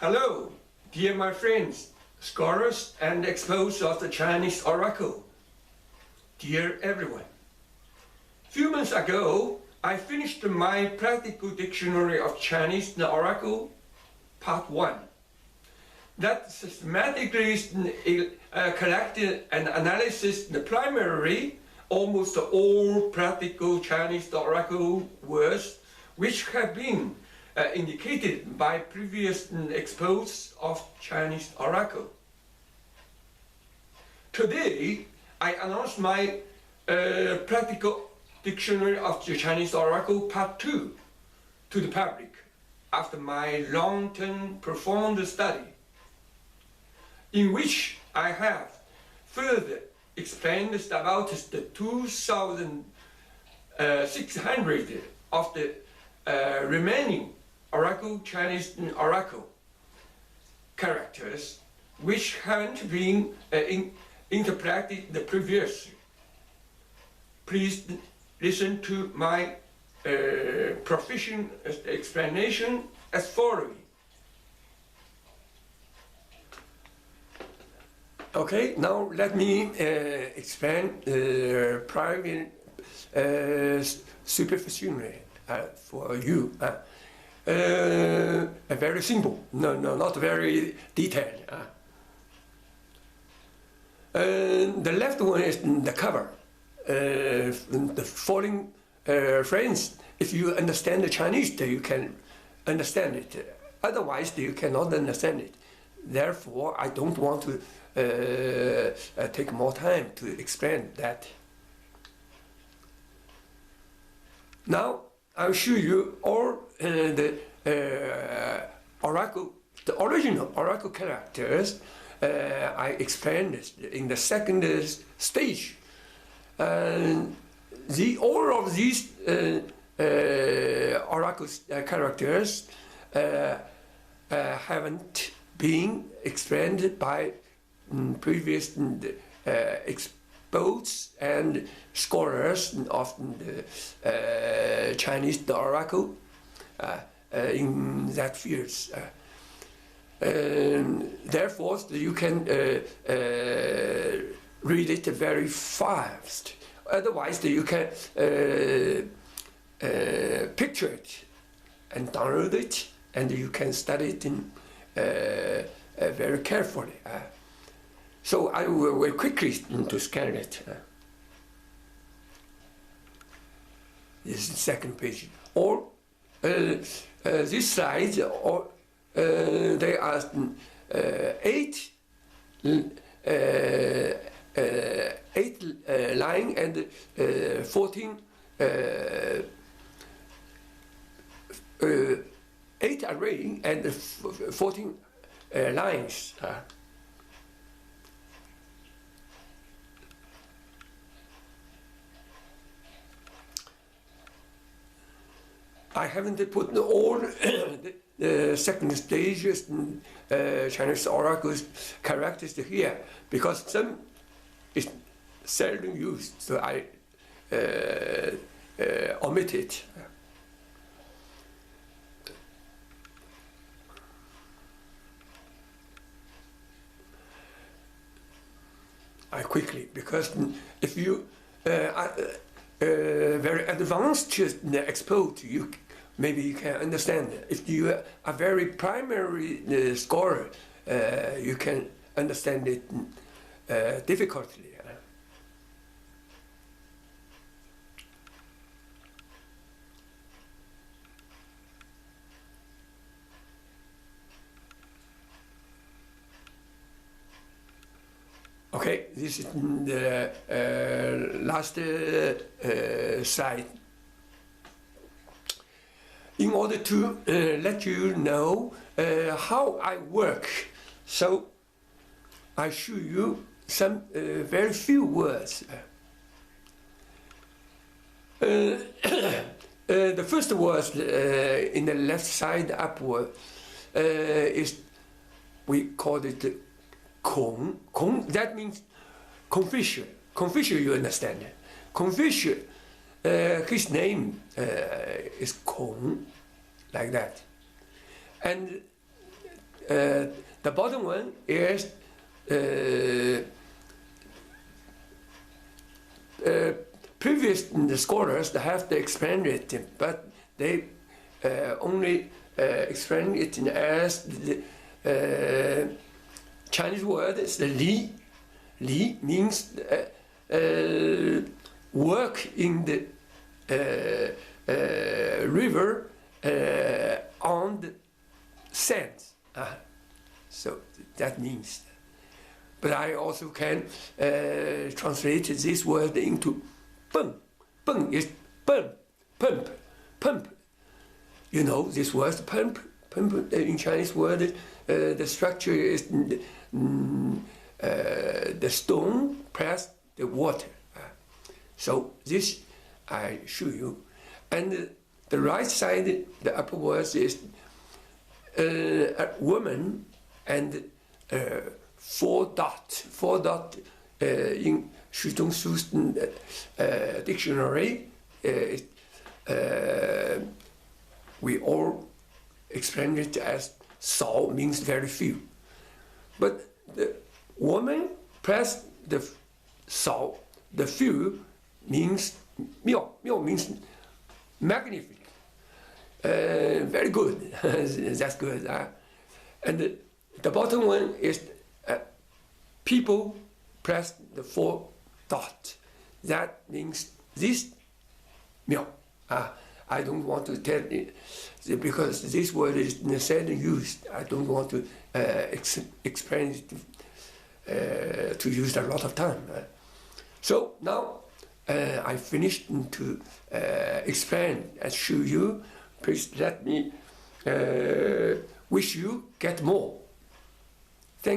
Hello, dear my friends, scholars and experts of the Chinese oracle. Dear everyone, few months ago, I finished my practical dictionary of Chinese oracle, part 1. That systematically collected and analyzed primarily almost all practical Chinese oracle words which have been indicated by previous experts of Chinese oracle. Today, I announce my practical dictionary of the Chinese oracle part 2 to the public after my long-term profound study, in which I have further explained about the 2,600 of the remaining oracle Chinese oracle characters which haven't been interpreted previously. Please listen to my proficient explanation as following. Okay, now let me explain private superficially for you. Very simple, not very detailed. The left one is the cover. The following friends, if you understand the Chinese, you can understand it. Otherwise, you cannot understand it. Therefore, I don't want to take more time to explain that. Now, I'll show you all the original oracle characters. I explained this in the second stage. All of these oracle characters haven't been explained by previous experts and scholars of the Chinese oracle in that field. Therefore, you can read it very fast. Otherwise, you can picture it and download it, and you can study it in, very carefully. So I will quickly to scan it. This is the second page. Or this slide, or there are 8 line and 14 8 array and 14 lines. I haven't put all the second stages Chinese oracles characters here because some is seldom used, so I omit it. I quickly, because if you very advanced expert, maybe you can understand. If you are very primary scholar, you can understand it difficultly. Okay, this is the last slide. In order to let you know how I work, so I show you some very few words. The first word in the left side upward is, we call it Kong. Kong, that means Confucius. Confucius, you understand. Confucius, his name is Kong, like that. And the bottom one is previous scholars have explained it, but they only explain it as the Chinese word is the li. Li means work in the river on the sand. So that means. But I also can translate this word into peng. Peng is pump. You know this word pump. Pump in Chinese word, the structure is the stone plus the water. So this I show you. And the right side, the upper word is a woman and 4 dot. 4 dot in Shutong Su's dictionary, we all explain it as 少 means very few. But the woman plus the 少, the few, means 妙. 妙 means magnificent. Very good. That's good. And the bottom one is people plus the 4 dot. That means this 妙. I don't want to tell it because this word is said and used. I don't want to explain it to use a lot of time. So now I finished to explain and show you. Please let me wish you get more.